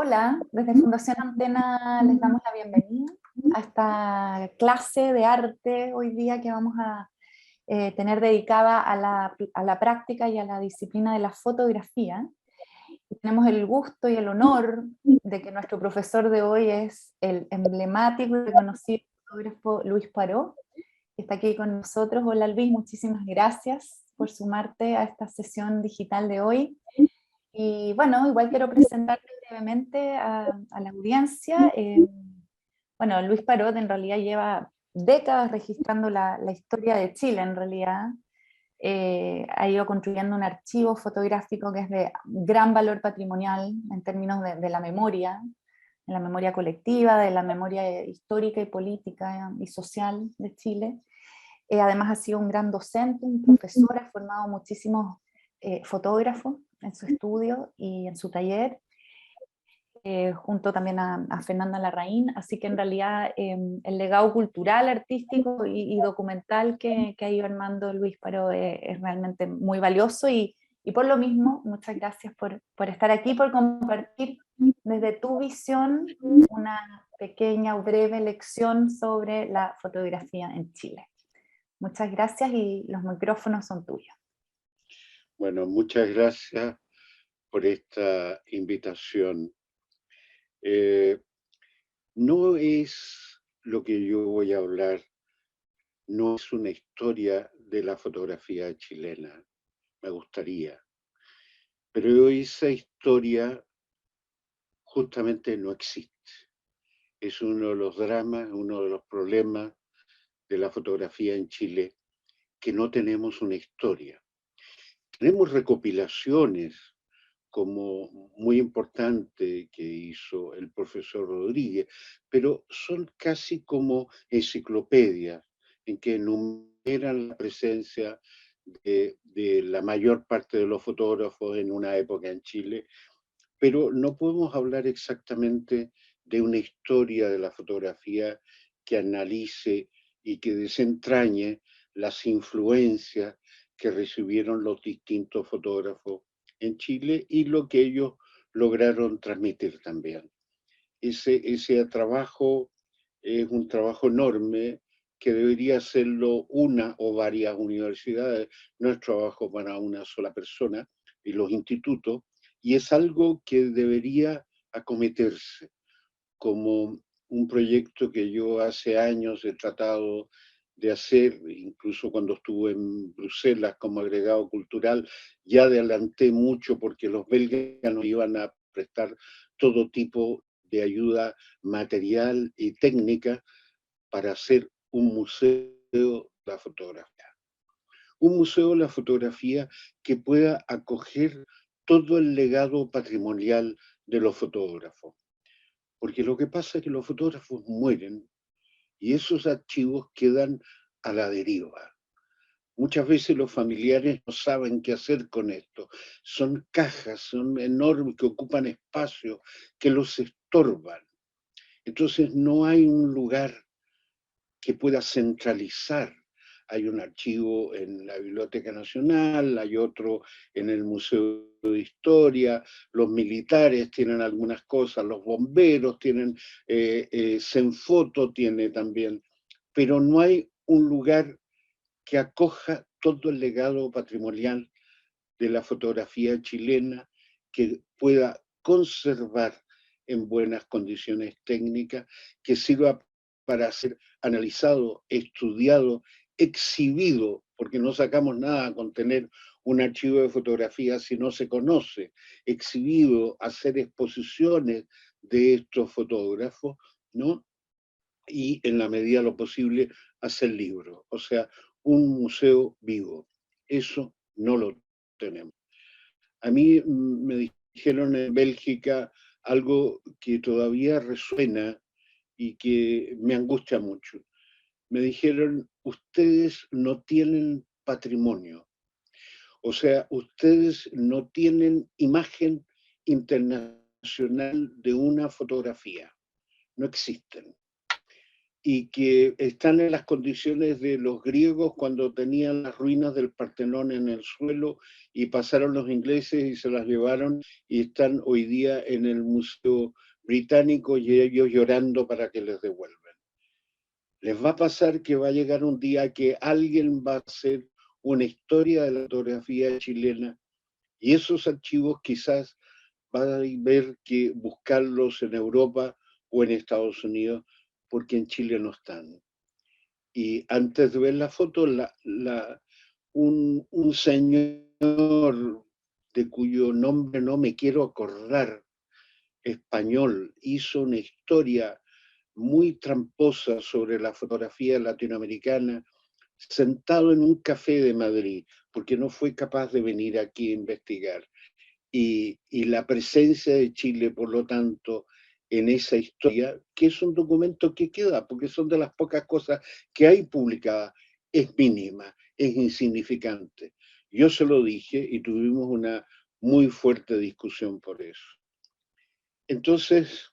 Hola, desde Fundación Antena les damos la bienvenida a esta clase de arte hoy día que vamos a tener dedicada a la práctica y a la disciplina de la fotografía. Y tenemos el gusto y el honor de que nuestro profesor de hoy es el emblemático y reconocido fotógrafo Luis Paró, que está aquí con nosotros. Hola Luis, muchísimas gracias por sumarte a esta sesión digital de hoy. Y bueno, igual quiero presentarte brevemente a la audiencia. Bueno, Luis Parot en realidad lleva décadas registrando la historia de Chile, en realidad. Ha ido construyendo un archivo fotográfico que es de gran valor patrimonial en términos de la memoria colectiva, de la memoria histórica y política y social de Chile. Además ha sido un gran docente, un profesor, ha formado muchísimos fotógrafos en su estudio y en su taller, junto también a Fernanda Larraín, así que en realidad el legado cultural, artístico y documental que ha ido armando Luis Paró es realmente muy valioso y por lo mismo, muchas gracias por estar aquí, por compartir desde tu visión una pequeña o breve lección sobre la fotografía en Chile. Muchas gracias y los micrófonos son tuyos. Bueno, muchas gracias por esta invitación. No es lo que yo voy a hablar, no es una historia de la fotografía chilena, me gustaría, pero esa historia justamente no existe. Es uno de los dramas, uno de los problemas de la fotografía en Chile, que no tenemos una historia. Tenemos recopilaciones como muy importante que hizo el profesor Rodríguez, pero son casi como enciclopedias en que enumeran la presencia de la mayor parte de los fotógrafos en una época en Chile, pero no podemos hablar exactamente de una historia de la fotografía que analice y que desentrañe las influencias que recibieron los distintos fotógrafos en Chile y lo que ellos lograron transmitir también. Ese trabajo es un trabajo enorme que debería hacerlo una o varias universidades, no es trabajo para una sola persona, y los institutos, y es algo que debería acometerse como un proyecto que yo hace años he tratado de hacer, incluso cuando estuve en Bruselas como agregado cultural, ya adelanté mucho porque los belgas nos iban a prestar todo tipo de ayuda material y técnica para hacer un museo de la fotografía. Un museo de la fotografía que pueda acoger todo el legado patrimonial de los fotógrafos. Porque lo que pasa es que los fotógrafos mueren y esos archivos quedan a la deriva. Muchas veces los familiares no saben qué hacer con esto. Son cajas, son enormes, que ocupan espacio, que los estorban. Entonces no hay un lugar que pueda centralizar. Hay un archivo en la Biblioteca Nacional, hay otro en el Museo de Historia, los militares tienen algunas cosas, los bomberos tienen, Senfoto tiene también, pero no hay un lugar que acoja todo el legado patrimonial de la fotografía chilena, que pueda conservar en buenas condiciones técnicas, que sirva para ser analizado, estudiado, exhibido, porque no sacamos nada con tener un archivo de fotografía si no se conoce, exhibido, hacer exposiciones de estos fotógrafos, ¿no? Y en la medida de lo posible hacer libros, o sea, un museo vivo. Eso no lo tenemos. A mí me dijeron en Bélgica algo que todavía resuena y que me angustia mucho. Me dijeron, ustedes no tienen patrimonio, o sea, ustedes no tienen imagen internacional de una fotografía, no existen. y que están en las condiciones de los griegos cuando tenían las ruinas del Partenón en el suelo y pasaron los ingleses y se las llevaron y están hoy día en el Museo Británico y ellos llorando para que les devuelvan. Les va a pasar que va a llegar un día que alguien va a hacer una historia de la fotografía chilena y esos archivos quizás van a ver que buscarlos en Europa o en Estados Unidos, porque en Chile no están. Y antes de ver la foto, un señor de cuyo nombre no me quiero acordar, español, hizo una historia muy tramposa sobre la fotografía latinoamericana, sentado en un café de Madrid, porque no fue capaz de venir aquí a investigar. Y la presencia de Chile, por lo tanto, en esa historia, que es un documento que queda, porque son de las pocas cosas que hay publicadas, es mínima, es insignificante. Yo se lo dije y tuvimos una muy fuerte discusión por eso. Entonces,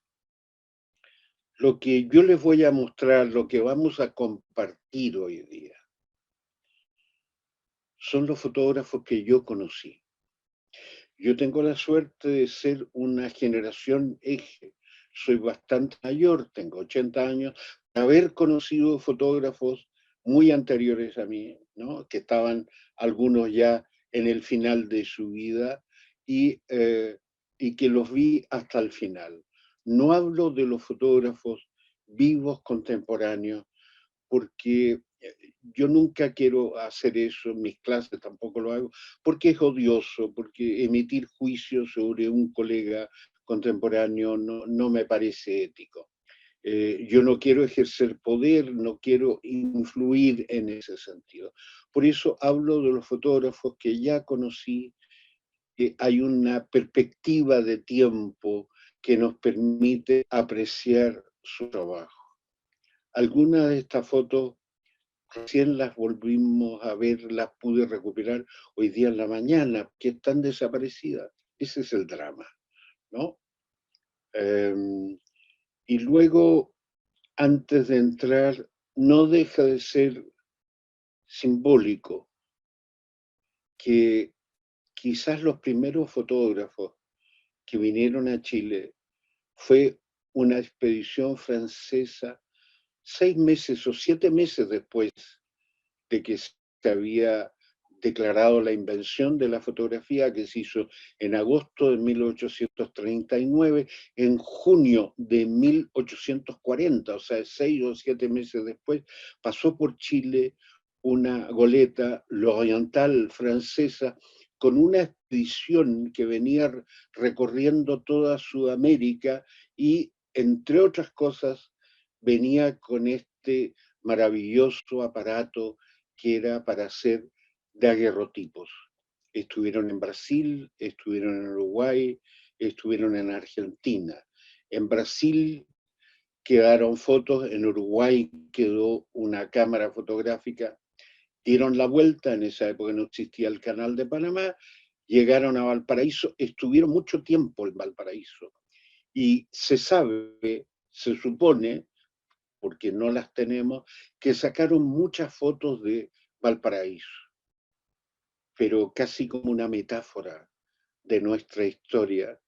lo que yo les voy a mostrar, lo que vamos a compartir hoy día, son los fotógrafos que yo conocí. Yo tengo la suerte de ser una generación eje. Soy bastante mayor, tengo 80 años, de haber conocido fotógrafos muy anteriores a mí, ¿no? Que estaban algunos ya en el final de su vida y que los vi hasta el final. No hablo de los fotógrafos vivos contemporáneos, porque yo nunca quiero hacer eso, en mis clases tampoco lo hago, porque es odioso, porque emitir juicios sobre un colega contemporáneo no me parece ético. Yo no quiero ejercer poder, no quiero influir en ese sentido. Por eso hablo de los fotógrafos que ya conocí, que hay una perspectiva de tiempo que nos permite apreciar su trabajo. Algunas de estas fotos recién las volvimos a ver, las pude recuperar hoy día en la mañana, que están desaparecidas. Ese es el drama, ¿no? Y luego, antes de entrar, no deja de ser simbólico que quizás los primeros fotógrafos que vinieron a Chile fue una expedición francesa 6 meses o 7 meses después de que se había declarado la invención de la fotografía, que se hizo en agosto de 1839, en junio de 1840, o sea, 6 o 7 meses después, pasó por Chile una goleta, l'Oriental francesa, con una expedición que venía recorriendo toda Sudamérica y, entre otras cosas, venía con este maravilloso aparato que era para hacer daguerrotipos. Estuvieron en Brasil, estuvieron en Uruguay, estuvieron en Argentina. En Brasil quedaron fotos, en Uruguay quedó una cámara fotográfica, dieron la vuelta, en esa época no existía el Canal de Panamá, llegaron a Valparaíso, estuvieron mucho tiempo en Valparaíso. Y se sabe, se supone, porque no las tenemos, que sacaron muchas fotos de Valparaíso, pero casi como una metáfora de nuestra historia.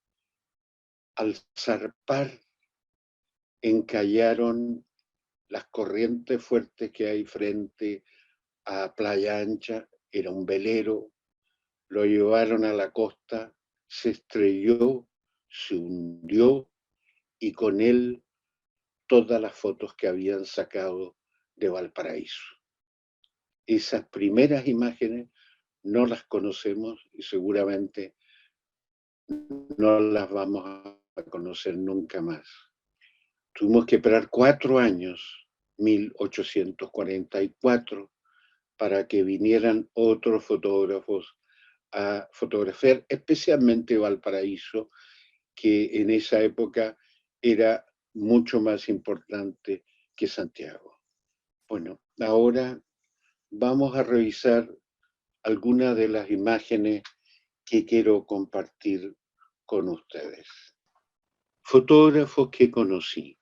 Al zarpar, encallaron las corrientes fuertes que hay frente a Playa Ancha, era un velero, lo llevaron a la costa, se estrelló, se hundió y con él todas las fotos que habían sacado de Valparaíso. Esas primeras imágenes no las conocemos y seguramente no las vamos a conocer nunca más. Tuvimos que esperar 4 años, 1844, para que vinieran otros fotógrafos a fotografiar, especialmente Valparaíso, que en esa época era mucho más importante que Santiago. Bueno, ahora vamos a revisar algunas de las imágenes que quiero compartir con ustedes. Fotógrafos que conocí.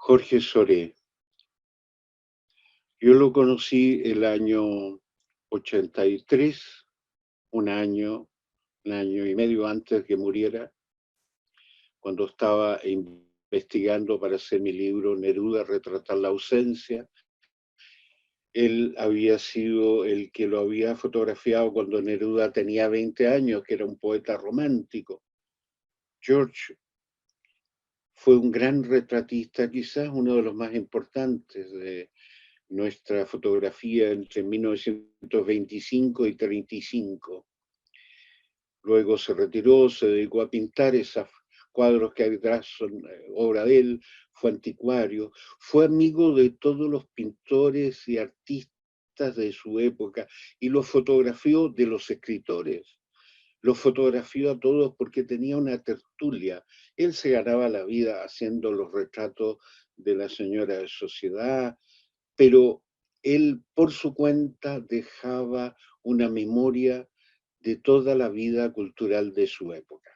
Jorge Soré. Yo lo conocí el año 83, un año y medio antes que muriera, cuando estaba investigando para hacer mi libro Neruda, retratar la ausencia. Él había sido el que lo había fotografiado cuando Neruda tenía 20 años, que era un poeta romántico. George fue un gran retratista, quizás uno de los más importantes de nuestra fotografía entre 1925 y 35. Luego se retiró, se dedicó a pintar esos cuadros que hay detrás, son obra de él, fue anticuario, fue amigo de todos los pintores y artistas de su época y los fotografió de los escritores. Los fotografió a todos porque tenía una tertulia. Él se ganaba la vida haciendo los retratos de la señora de sociedad, pero él por su cuenta dejaba una memoria de toda la vida cultural de su época.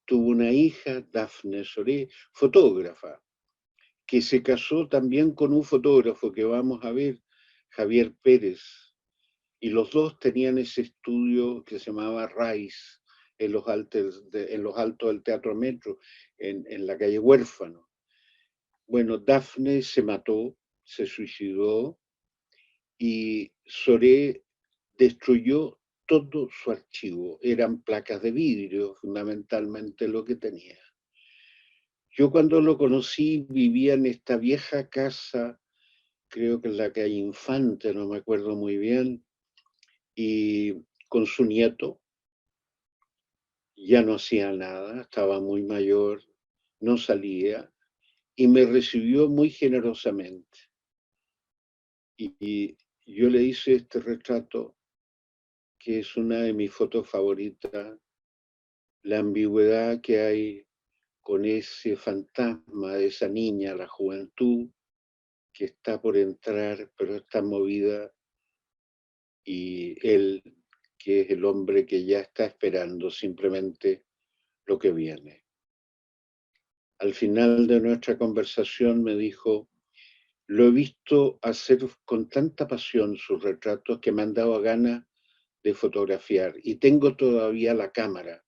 Tuvo una hija, Dafne Soré, fotógrafa, que se casó también con un fotógrafo que vamos a ver, Javier Pérez, y los dos tenían ese estudio que se llamaba Rice, en los altos del Teatro Metro, en la calle Huérfano. Bueno, Dafne se mató, se suicidó, y Soré destruyó todo su archivo. Eran placas de vidrio, fundamentalmente lo que tenía. Yo cuando lo conocí vivía en esta vieja casa, creo que en la calle Infante, no me acuerdo muy bien, y con su nieto. Ya no hacía nada, estaba muy mayor, no salía, y me recibió muy generosamente. Y yo le hice este retrato, que es una de mis fotos favoritas, la ambigüedad que hay con ese fantasma de esa niña, la juventud, que está por entrar, pero está movida, y él, que es el hombre que ya está esperando simplemente lo que viene. Al final de nuestra conversación me dijo: lo he visto hacer con tanta pasión sus retratos que me han dado ganas de fotografiar, y tengo todavía la cámara.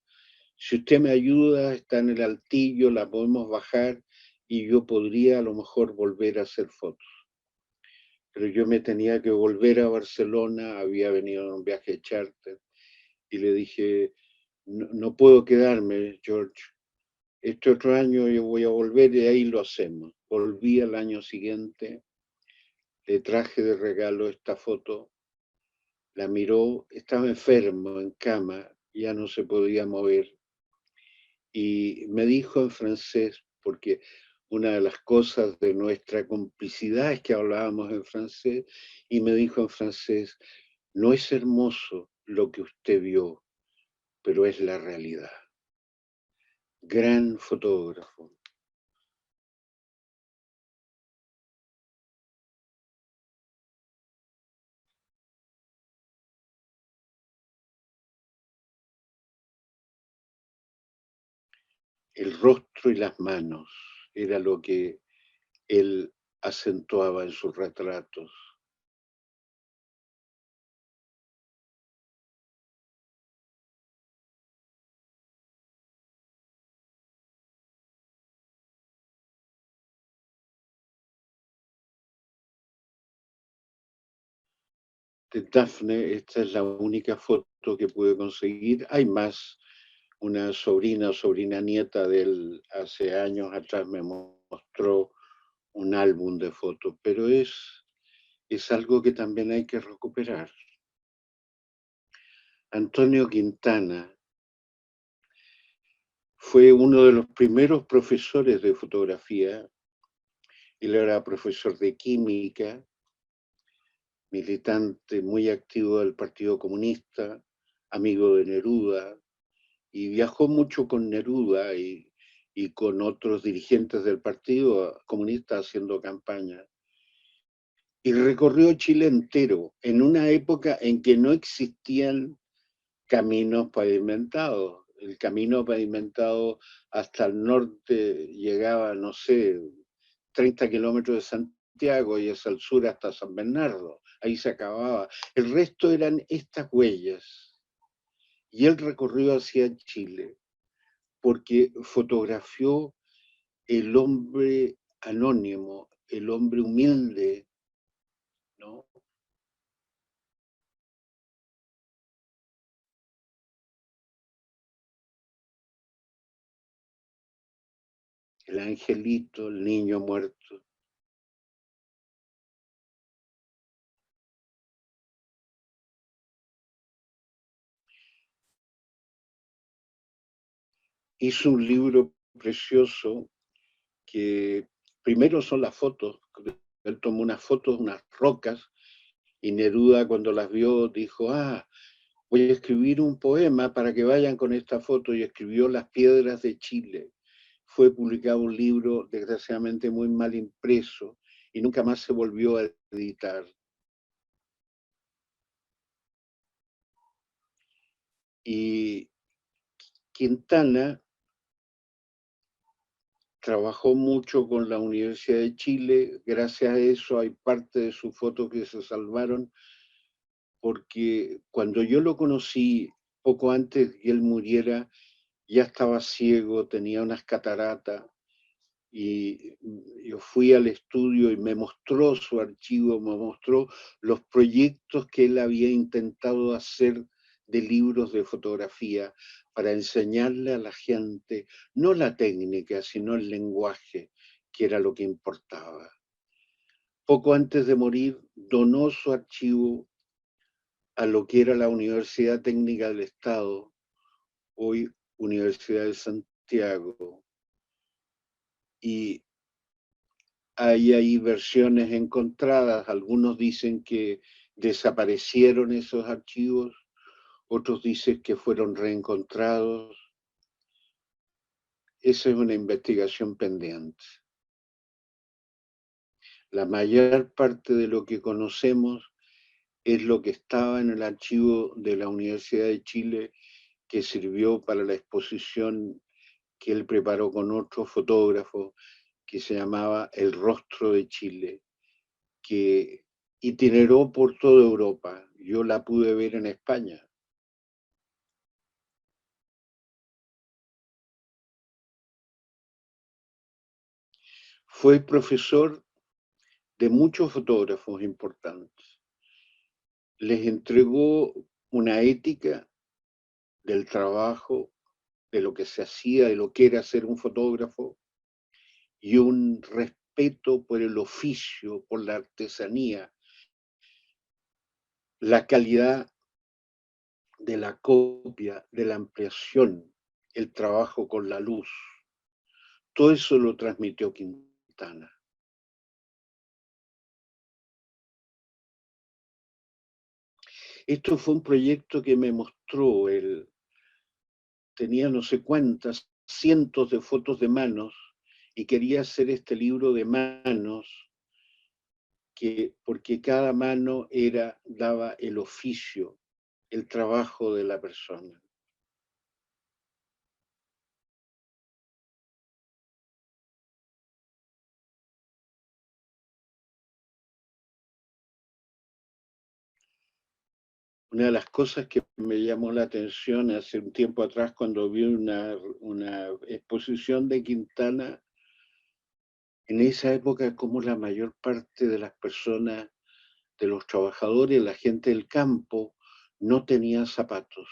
Si usted me ayuda, está en el altillo, la podemos bajar y yo podría a lo mejor volver a hacer fotos. Pero yo me tenía que volver a Barcelona, había venido en un viaje charter, y le dije: no, no puedo quedarme, George. Este otro año yo voy a volver y ahí lo hacemos. Volví al año siguiente, le traje de regalo esta foto, la miró, estaba enfermo, en cama, ya no se podía mover. Y me dijo en francés, porque una de las cosas de nuestra complicidad es que hablábamos en francés, y me dijo en francés: no es hermoso lo que usted vio, pero es la realidad. Gran fotógrafo. El rostro y las manos era lo que él acentuaba en sus retratos. De Dafne, esta es la única foto que pude conseguir. Hay más. Una sobrina nieta de él hace años atrás me mostró un álbum de fotos, pero es algo que también hay que recuperar. Antonio Quintana fue uno de los primeros profesores de fotografía. Él era profesor de química, militante muy activo del Partido Comunista, amigo de Neruda, y viajó mucho con Neruda y con otros dirigentes del Partido Comunista haciendo campaña. Y recorrió Chile entero, en una época en que no existían caminos pavimentados. El camino pavimentado hasta el norte llegaba, no sé, 30 kilómetros de Santiago y es al sur hasta San Bernardo. Ahí se acababa. El resto eran estas huellas. Y él recorrió hacia Chile porque fotografió el hombre anónimo, el hombre humilde, ¿no? El angelito, el niño muerto. Hizo un libro precioso que primero son las fotos. Él tomó unas fotos, unas rocas, y Neruda cuando las vio dijo, voy a escribir un poema para que vayan con esta foto, y escribió Las piedras de Chile. Fue publicado un libro, desgraciadamente muy mal impreso, y nunca más se volvió a editar. Y Quintana trabajó mucho con la Universidad de Chile, gracias a eso hay parte de sus fotos que se salvaron, porque cuando yo lo conocí, poco antes que él muriera, ya estaba ciego, tenía unas cataratas, y yo fui al estudio y me mostró su archivo, me mostró los proyectos que él había intentado hacer de libros de fotografía para enseñarle a la gente, no la técnica, sino el lenguaje, que era lo que importaba. Poco antes de morir, donó su archivo a lo que era la Universidad Técnica del Estado, hoy Universidad de Santiago, y hay versiones encontradas. Algunos dicen que desaparecieron esos archivos, otros dicen que fueron reencontrados. Esa es una investigación pendiente. La mayor parte de lo que conocemos es lo que estaba en el archivo de la Universidad de Chile, que sirvió para la exposición que él preparó con otro fotógrafo, que se llamaba El Rostro de Chile, que itineró por toda Europa. Yo la pude ver en España. Fue profesor de muchos fotógrafos importantes. Les entregó una ética del trabajo, de lo que se hacía, de lo que era ser un fotógrafo, y un respeto por el oficio, por la artesanía, la calidad de la copia, de la ampliación, el trabajo con la luz. Todo eso lo transmitió Quintana. Esto fue un proyecto que me mostró, él tenía no sé cuántas, cientos de fotos de manos, y quería hacer este libro de manos, porque cada mano daba el oficio, el trabajo de la persona. Una de las cosas que me llamó la atención hace un tiempo atrás, cuando vi una exposición de Quintana, en esa época, como la mayor parte de las personas, de los trabajadores, la gente del campo, no tenía zapatos.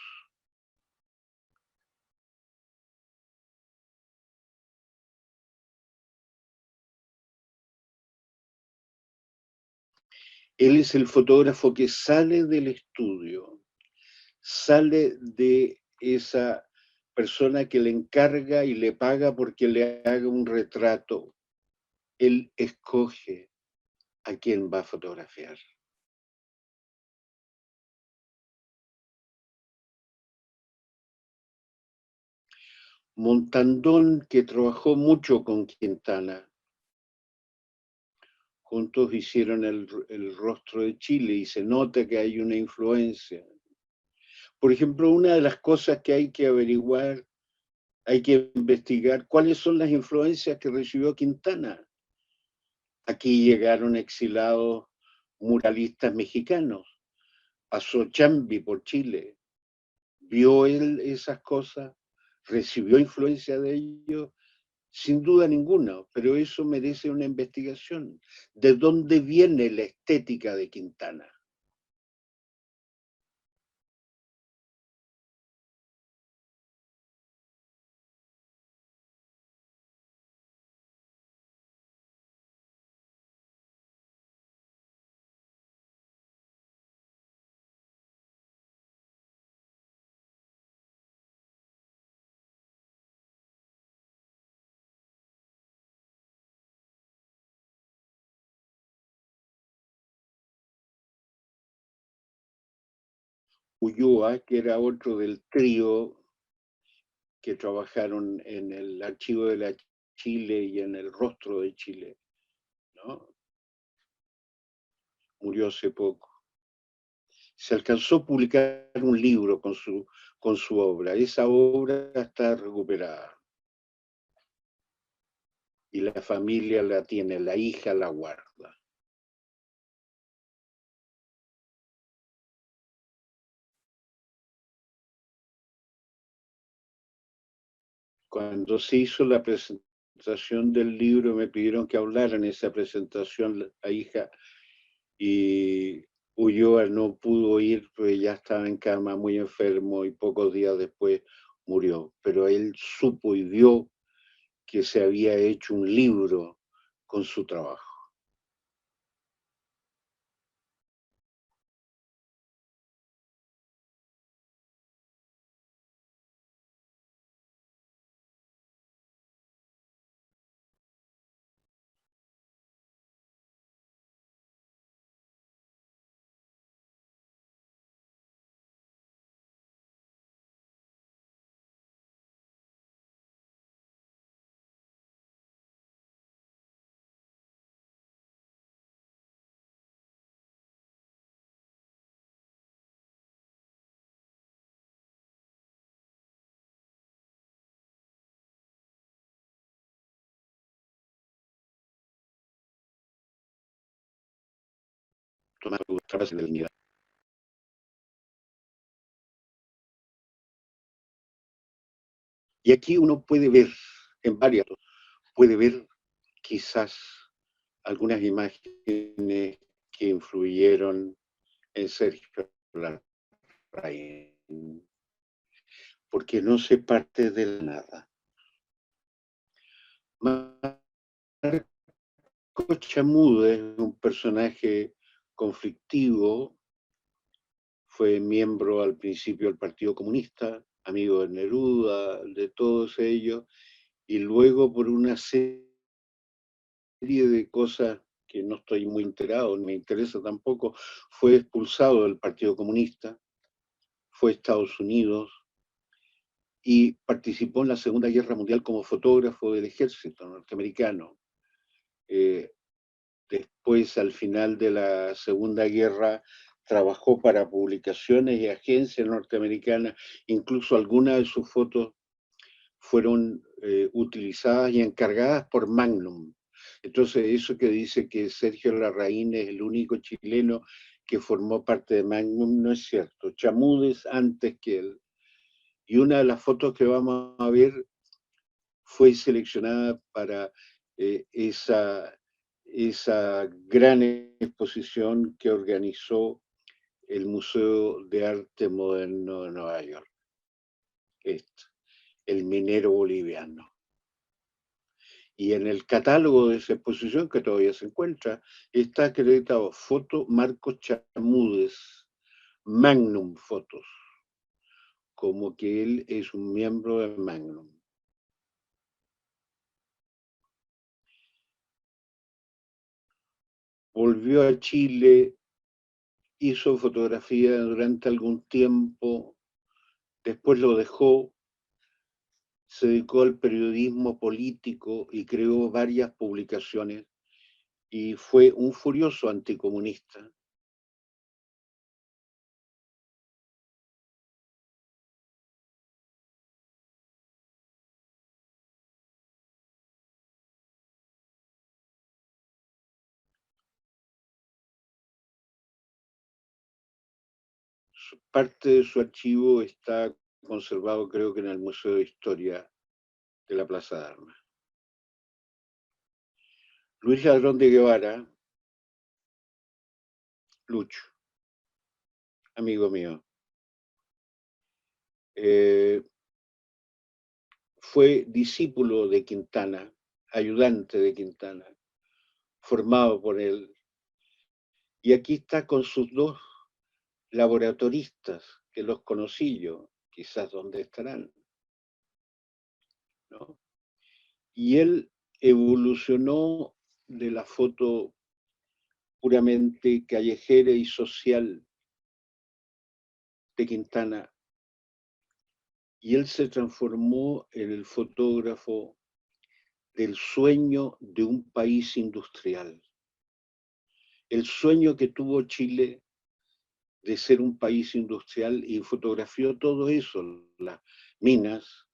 Él es el fotógrafo que sale del estudio, sale de esa persona que le encarga y le paga porque le haga un retrato. Él escoge a quién va a fotografiar. Montandón, que trabajó mucho con Quintana, juntos hicieron el Rostro de Chile, y se nota que hay una influencia. Por ejemplo, una de las cosas que hay que averiguar, hay que investigar cuáles son las influencias que recibió Quintana. Aquí llegaron exilados muralistas mexicanos, pasó Chambi por Chile, vio él esas cosas, recibió influencia de ellos, sin duda ninguna, pero eso merece una investigación. ¿De dónde viene la estética de Quintana? Ulloa, que era otro del trío que trabajaron en el Archivo de la Chile y en el Rostro de Chile, ¿no? Murió hace poco. Se alcanzó a publicar un libro con su obra. Esa obra está recuperada. Y la familia la tiene, la hija la guarda. Cuando se hizo la presentación del libro, me pidieron que hablara en esa presentación la hija, y Ulloa no pudo ir, pues ya estaba en cama, muy enfermo, y pocos días después murió. Pero él supo y vio que se había hecho un libro con su trabajo. Tomás Gustavo de la Dignidad. Y aquí uno puede ver, en varias, puede ver quizás algunas imágenes que influyeron en Sergio Larraín, porque no se parte de la nada. Marco Chamude es un personaje conflictivo, fue miembro al principio del Partido Comunista, amigo de Neruda, de todos ellos, y luego por una serie de cosas que no estoy muy enterado, no me interesa tampoco, fue expulsado del Partido Comunista, fue a Estados Unidos y participó en la Segunda Guerra Mundial como fotógrafo del ejército norteamericano. Después, al final de la Segunda Guerra, trabajó para publicaciones y agencias norteamericanas, incluso algunas de sus fotos fueron utilizadas y encargadas por Magnum. Entonces, eso que dice que Sergio Larraín es el único chileno que formó parte de Magnum no es cierto. Chamudes antes que él. Y una de las fotos que vamos a ver fue seleccionada para esa gran exposición que organizó el Museo de Arte Moderno de Nueva York, el minero boliviano. Y en el catálogo de esa exposición, que todavía se encuentra, está acreditado foto Marcos Chamudes, Magnum Fotos, como que él es un miembro de Magnum. Volvió a Chile, hizo fotografía durante algún tiempo, después lo dejó, se dedicó al periodismo político y creó varias publicaciones y fue un furioso anticomunista. Parte de su archivo está conservado, creo que en el Museo de Historia de la Plaza de Armas. Luis Ladrón de Guevara, Lucho, amigo mío, fue discípulo de Quintana, ayudante de Quintana, formado por él. Y aquí está con sus dos laboratoristas, que los conocí yo, quizás dónde estarán, ¿no? Y él evolucionó de la foto puramente callejera y social de Quintana, y él se transformó en el fotógrafo del sueño de un país industrial. El sueño que tuvo Chile de ser un país industrial, y fotografió todo eso, las minas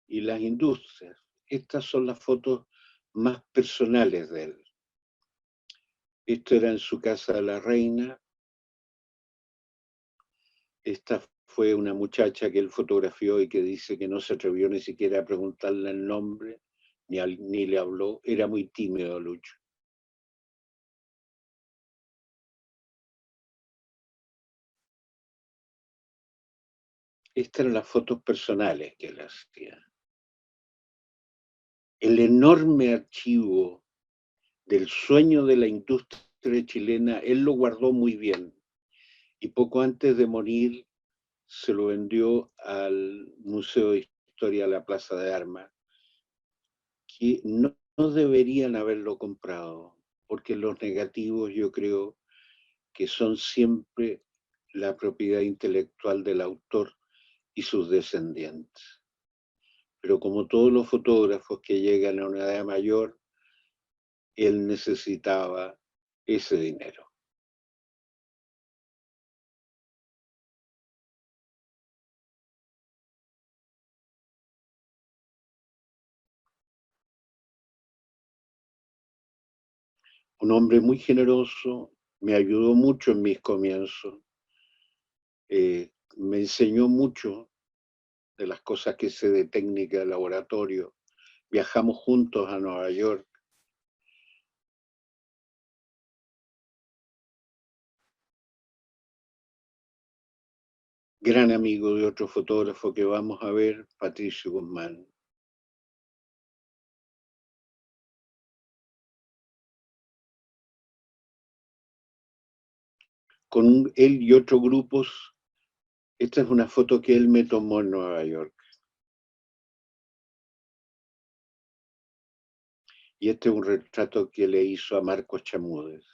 y las industrias. Estas son las fotos más personales de él. Esto era en su casa de la Reina. Esta fue una muchacha que él fotografió y que dice que no se atrevió ni siquiera a preguntarle el nombre, ni le habló. Era muy tímido Lucho. Estas eran las fotos personales que él hacía. El enorme archivo del sueño de la industria chilena, él lo guardó muy bien. Y poco antes de morir se lo vendió al Museo de Historia de la Plaza de Armas, que no deberían haberlo comprado, porque los negativos yo creo que son siempre la propiedad intelectual del autor y sus descendientes. Pero como todos los fotógrafos que llegan a una edad mayor, él necesitaba ese dinero. Un hombre muy generoso, me ayudó mucho en mis comienzos, me enseñó mucho de las cosas que sé de técnica de laboratorio. Viajamos juntos a Nueva York. Gran amigo de otro fotógrafo que vamos a ver, Patricio Guzmán. Con él y otros grupos, esta es una foto que él me tomó en Nueva York. Y este es un retrato que le hizo a Marcos Chamúdez.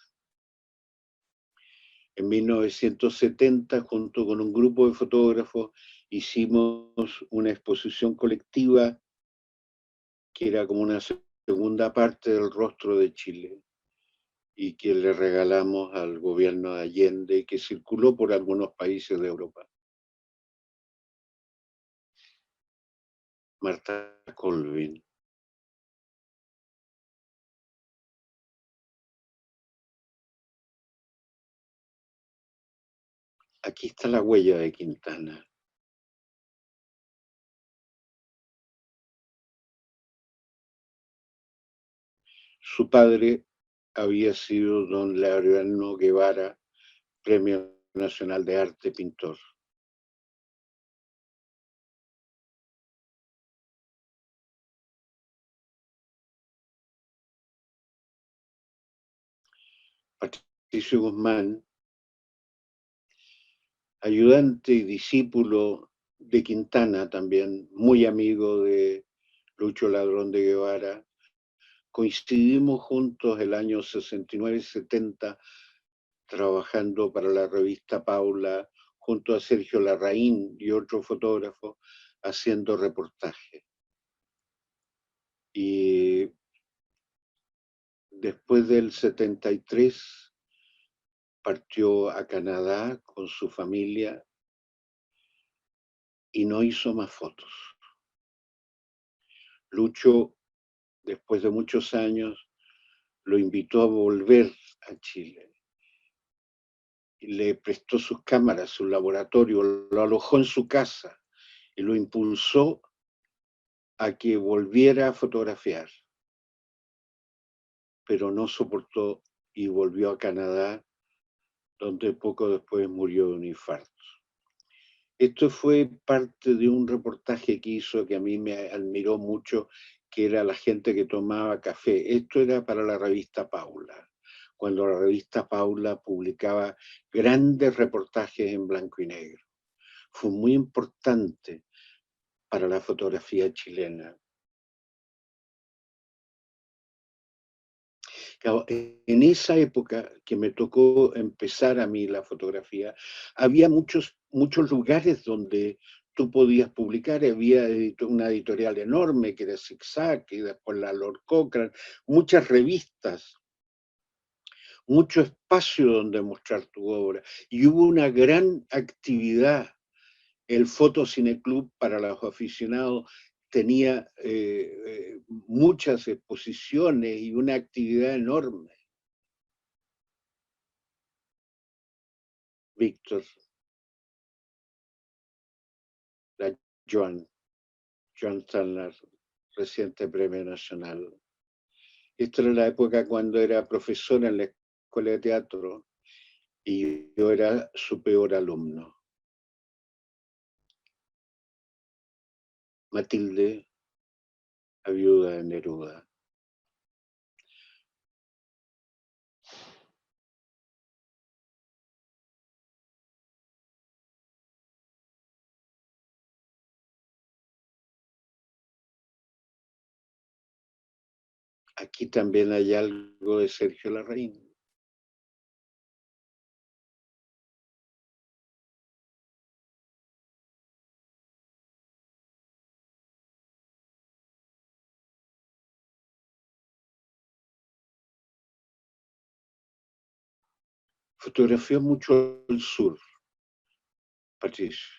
En 1970, junto con un grupo de fotógrafos, hicimos una exposición colectiva que era como una segunda parte del rostro de Chile y que le regalamos al gobierno de Allende, que circuló por algunos países de Europa. Marta Colvin. Aquí está la huella de Quintana. Su padre había sido don Laureano Guevara, Premio Nacional de Arte, pintor. Patricio Guzmán, ayudante y discípulo de Quintana también, muy amigo de Lucho Ladrón de Guevara. Coincidimos juntos el año 69-70 trabajando para la revista Paula, junto a Sergio Larraín y otro fotógrafo, haciendo reportajes. Y después del 73 partió a Canadá con su familia y no hizo más fotos. Lucho, después de muchos años, lo invitó a volver a Chile. le prestó sus cámaras, su laboratorio, lo alojó en su casa y lo impulsó a que volviera a fotografiar, pero no soportó y volvió a Canadá, donde poco después murió de un infarto. Esto fue parte de un reportaje que hizo que a mí me admiró mucho, que era la gente que tomaba café. Esto era para la revista Paula, cuando la revista Paula publicaba grandes reportajes en blanco y negro. Fue muy importante para la fotografía chilena. Claro, en esa época que me tocó empezar a mí la fotografía, había muchos lugares donde tú podías publicar. Había una editorial enorme que era Zigzag, y después la Lord Cochrane, muchas revistas, mucho espacio donde mostrar tu obra. Y hubo una gran actividad. El Fotocine Club para los aficionados tenía muchas exposiciones y una actividad enorme. Víctor, la Joan Tannler, reciente premio nacional. Esta era la época cuando era profesora en la escuela de teatro y yo era su peor alumno. Matilde, la viuda de Neruda. Aquí también hay algo de Sergio Larraín. Fotografió mucho el sur, Patricia.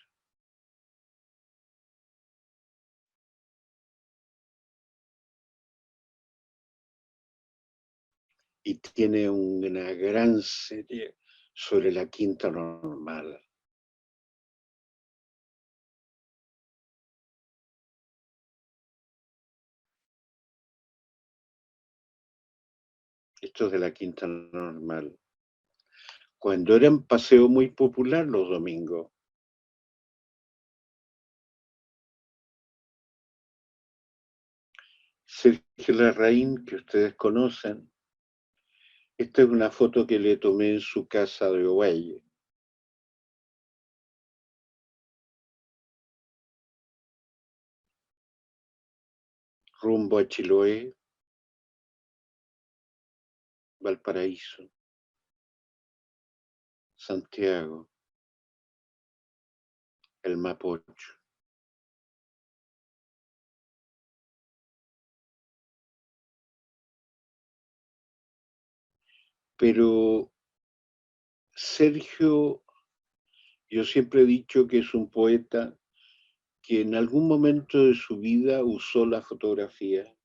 Y tiene una gran serie sobre la Quinta Normal. Esto es de la Quinta Normal. Cuando era un paseo muy popular los domingos. Sergio Larraín, que ustedes conocen. Esta es una foto que le tomé en su casa de Ovalle. Rumbo a Chiloé, Valparaíso, Santiago, el Mapocho. Pero Sergio, yo siempre he dicho que es un poeta que en algún momento de su vida usó la fotografía,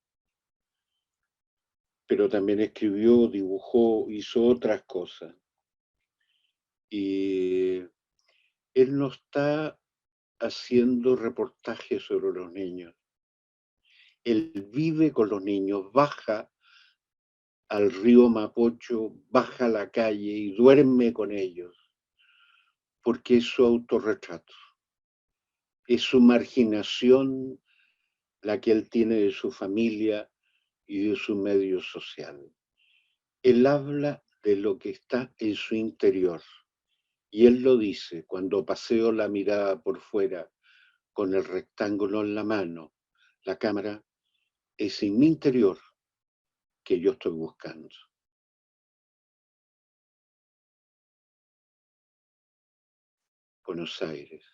pero también escribió, dibujó, hizo otras cosas. Y él no está haciendo reportajes sobre los niños. Él vive con los niños, baja al río Mapocho, baja a la calle y duerme con ellos, porque es su autorretrato, es su marginación la que él tiene de su familia y de su medio social. Él habla de lo que está en su interior, y él lo dice: cuando paseo la mirada por fuera con el rectángulo en la mano, la cámara, es en mi interior que yo estoy buscando. Buenos Aires,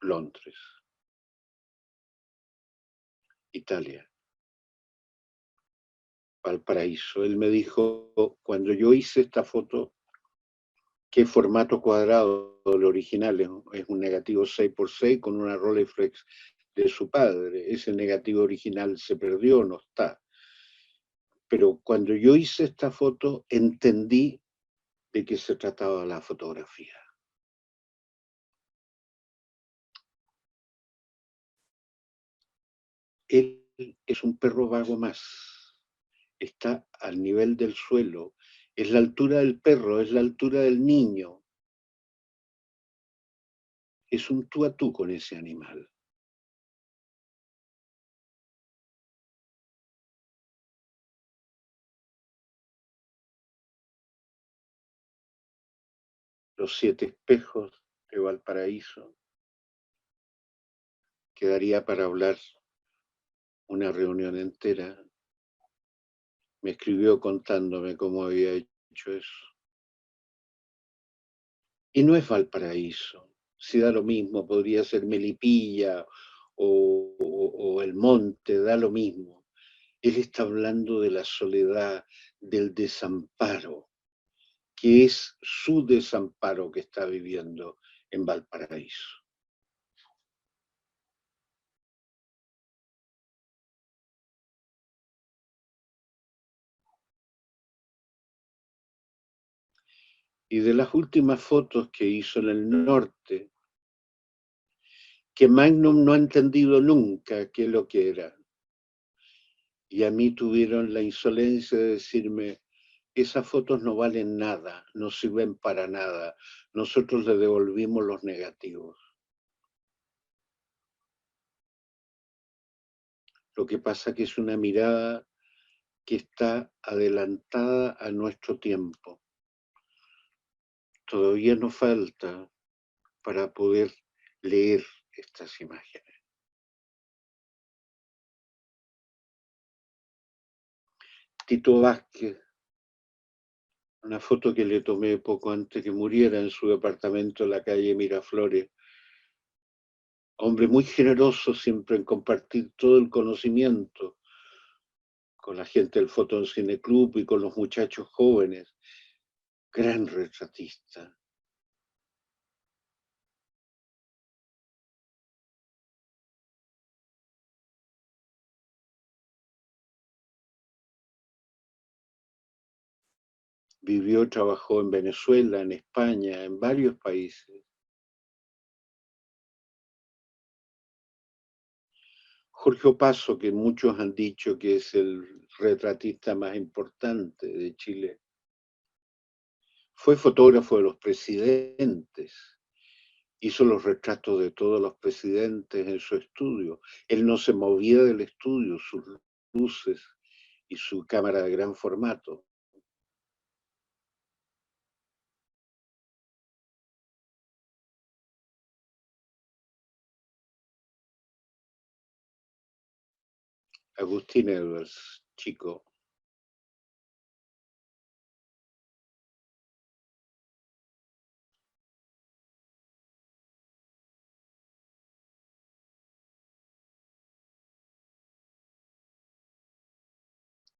Londres, Italia, Valparaíso. Él me dijo, cuando yo hice esta foto, que formato cuadrado el original, es un negativo 6x6 con una Rolleiflex de su padre. Ese negativo original se perdió, no está. Pero cuando yo hice esta foto, entendí de qué se trataba la fotografía. Él es un perro vago más. Está al nivel del suelo. Es la altura del perro, es la altura del niño. Es un tú a tú con ese animal. Los 7 espejos de Valparaíso. Quedaría para hablar una reunión entera. Me escribió contándome cómo había hecho eso. Y no es Valparaíso. Si da lo mismo, podría ser Melipilla o El Monte, da lo mismo. Él está hablando de la soledad, del desamparo, que es su desamparo que está viviendo en Valparaíso. Y de las últimas fotos que hizo en el norte, que Magnum no ha entendido nunca qué es lo que era. Y a mí tuvieron la insolencia de decirme, esas fotos no valen nada, no sirven para nada. Nosotros le devolvimos los negativos. Lo que pasa que es una mirada que está adelantada a nuestro tiempo. Todavía nos falta para poder leer estas imágenes. Tito Vázquez, una foto que le tomé poco antes que muriera en su departamento en la calle Miraflores. Hombre muy generoso siempre en compartir todo el conocimiento con la gente del Fotón Cine Club y con los muchachos jóvenes. Gran retratista. Vivió, trabajó en Venezuela, en España, en varios países. Jorge Opaso, que muchos han dicho que es el retratista más importante de Chile, fue fotógrafo de los presidentes, hizo los retratos de todos los presidentes en su estudio. Él no se movía del estudio, sus luces y su cámara de gran formato. Agustín Edwards, chico.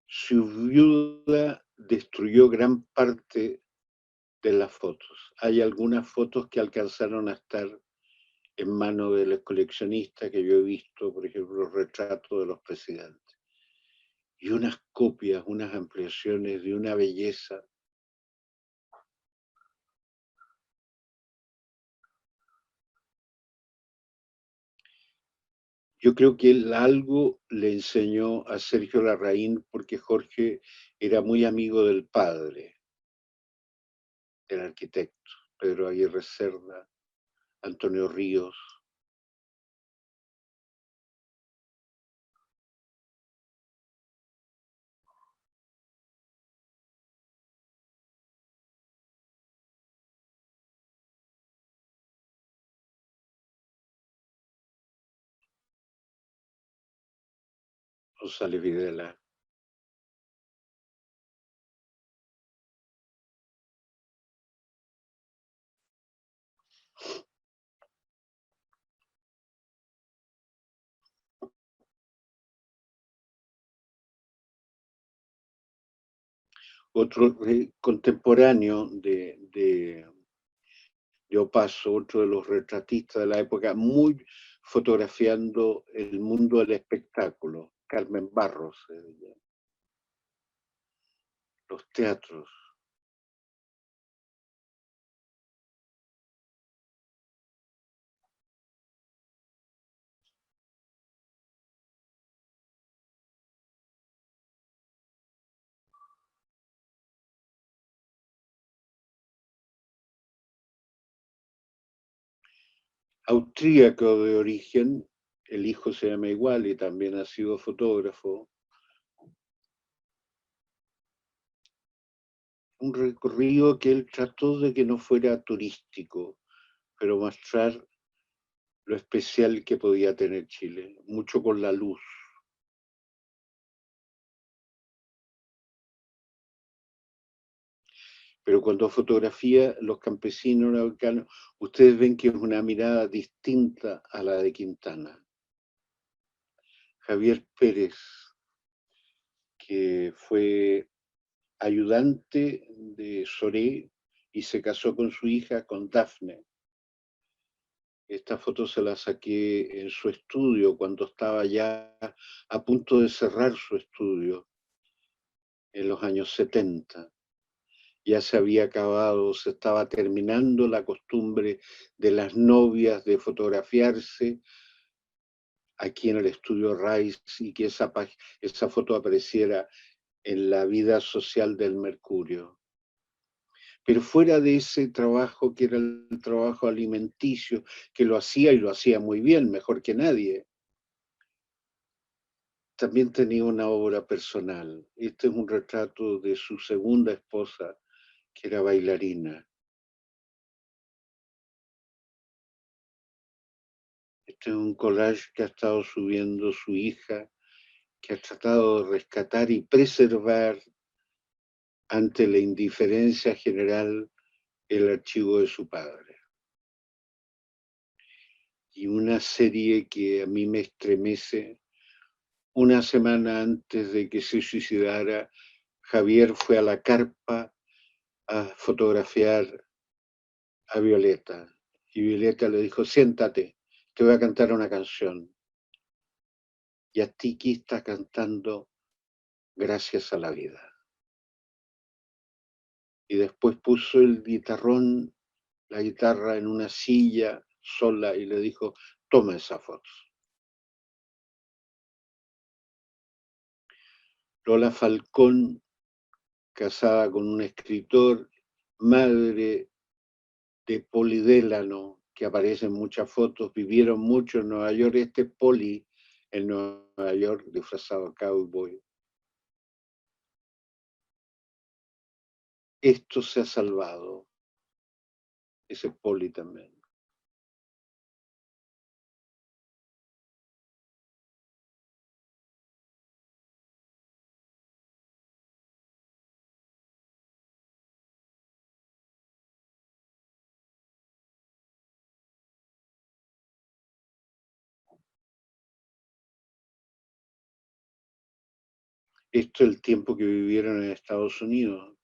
Su viuda destruyó gran parte de las fotos. Hay algunas fotos que alcanzaron a estar en manos de los coleccionistas que yo he visto, por ejemplo, los retratos de los presidentes. Y unas copias, unas ampliaciones de una belleza. Yo creo que él algo le enseñó a Sergio Larraín porque Jorge era muy amigo del padre, del arquitecto, Pedro Aguirre Cerda, Antonio Ríos. González Videla. Otro contemporáneo de Opaso, otro de los retratistas de la época, muy fotografiando el mundo del espectáculo, Carmen Barros, los teatros. austríaco de origen, el hijo se llama igual y también ha sido fotógrafo. Un recorrido que él trató de que no fuera turístico, pero mostrar lo especial que podía tener Chile, mucho con la luz. Pero cuando fotografía los campesinos araucanos, ustedes ven que es una mirada distinta a la de Quintana. Javier Pérez, que fue ayudante de Soré y se casó con su hija, con Dafne. Esta foto se la saqué en su estudio cuando estaba ya a punto de cerrar su estudio en los años 70. Ya se había acabado, se estaba terminando la costumbre de las novias de fotografiarse aquí en el estudio Rice y que esa foto apareciera en la vida social del Mercurio. Pero fuera de ese trabajo que era el trabajo alimenticio, que lo hacía y lo hacía muy bien, mejor que nadie, también tenía una obra personal. Este es un retrato de su segunda esposa, que era bailarina. Este es un collage que ha estado subiendo su hija, que ha tratado de rescatar y preservar ante la indiferencia general el archivo de su padre. Y una serie que a mí me estremece. Una semana antes de que se suicidara, Javier fue a la carpa a fotografiar a Violeta. Y Violeta le dijo, siéntate, te voy a cantar una canción. Y Atiki está cantando Gracias a la vida. Y después puso el guitarrón, la guitarra en una silla sola y le dijo, toma esa foto. Lola Falcón, casada con un escritor, madre de Poli Delano, que aparece en muchas fotos, vivieron mucho en Nueva York, este Poli en Nueva York, disfrazado de cowboy. Esto se ha salvado, ese Poli también. Esto es el tiempo que vivieron en Estados Unidos.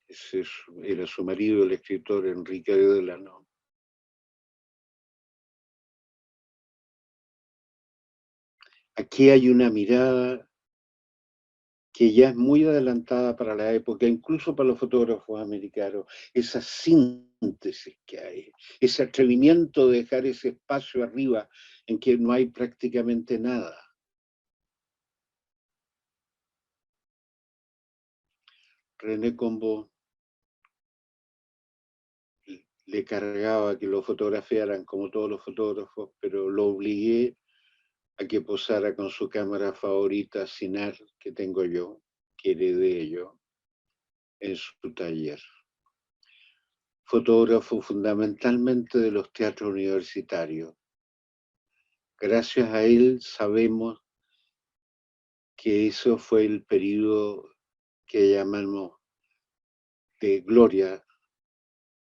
Ese era su marido, el escritor Enrique Delano. Aquí hay una mirada que ya es muy adelantada para la época, incluso para los fotógrafos americanos, esa síntesis que hay, ese atrevimiento de dejar ese espacio arriba en que no hay prácticamente nada. René Combo le cargaba que lo fotografiaran como todos los fotógrafos, pero lo obligué a que posara con su cámara favorita Sinar, que tengo yo, que heredé yo, en su taller. Fotógrafo fundamentalmente de los teatros universitarios. Gracias a él sabemos que eso fue el periodo que llamamos de gloria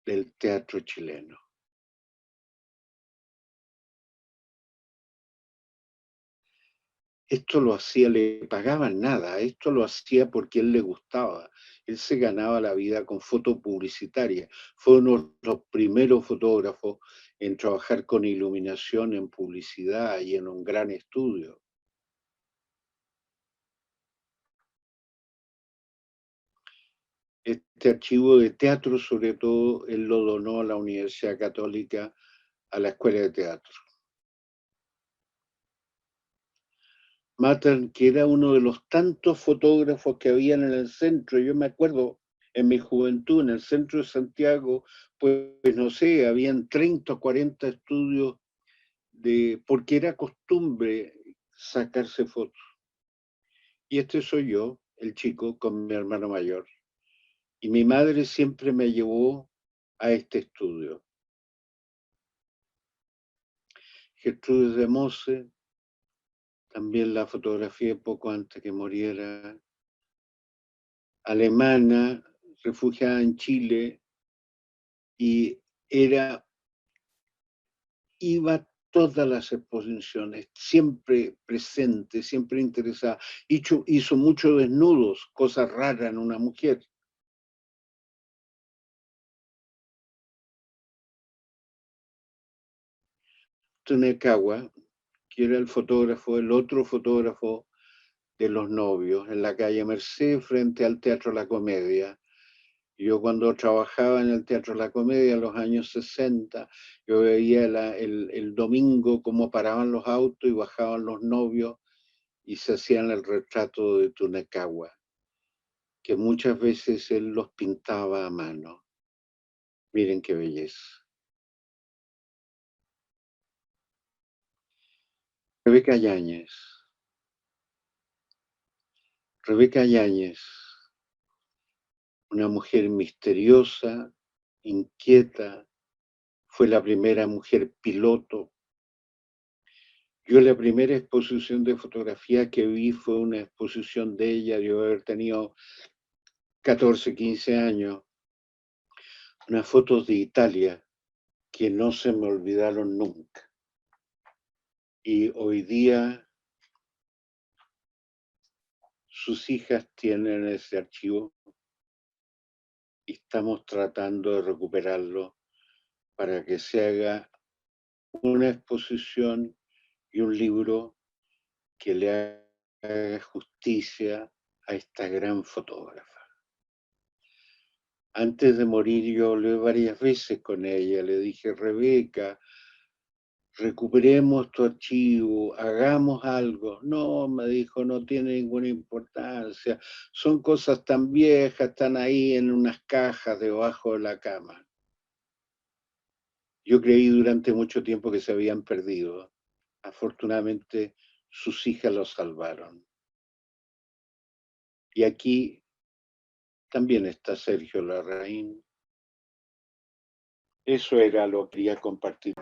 del teatro chileno. Esto lo hacía, le pagaban nada, esto lo hacía porque él le gustaba. Él se ganaba la vida con foto publicitaria. Fue uno de los primeros fotógrafos en trabajar con iluminación en publicidad y en un gran estudio. Este archivo de teatro, sobre todo, él lo donó a la Universidad Católica, a la Escuela de Teatro. Mattern, que era uno de los tantos fotógrafos que habían en el centro, yo me acuerdo en mi juventud, en el centro de Santiago, pues no sé, habían 30 o 40 estudios, porque era costumbre sacarse fotos. Y este soy yo, el chico, con mi hermano mayor. Y mi madre siempre me llevó a este estudio. Gertrudis de Mose, también la fotografié poco antes que muriera, alemana, refugiada en Chile, y iba todas las exposiciones, siempre presente, siempre interesada. Hizo muchos desnudos, cosas raras en una mujer. Tunekawa, que era el otro fotógrafo de los novios, en la calle Merced, frente al Teatro La Comedia. Yo cuando trabajaba en el Teatro La Comedia en los años 60, yo veía el domingo cómo paraban los autos y bajaban los novios y se hacían el retrato de Tunekawa, que muchas veces él los pintaba a mano. Miren qué belleza. Rebeca Yáñez. Rebeca Yáñez, una mujer misteriosa, inquieta, fue la primera mujer piloto. Yo la primera exposición de fotografía que vi fue una exposición de ella, de haber tenido 14, 15 años, unas fotos de Italia que no se me olvidaron nunca. Y hoy día sus hijas tienen ese archivo y estamos tratando de recuperarlo para que se haga una exposición y un libro que le haga justicia a esta gran fotógrafa. Antes de morir yo hablé varias veces con ella, le dije, Rebeca, recuperemos tu archivo, hagamos algo. No, me dijo, no tiene ninguna importancia, son cosas tan viejas, están ahí en unas cajas debajo de la cama. Yo creí durante mucho tiempo que se habían perdido. Afortunadamente, sus hijas los salvaron. Y aquí también está Sergio Larraín. Eso era lo que quería compartir.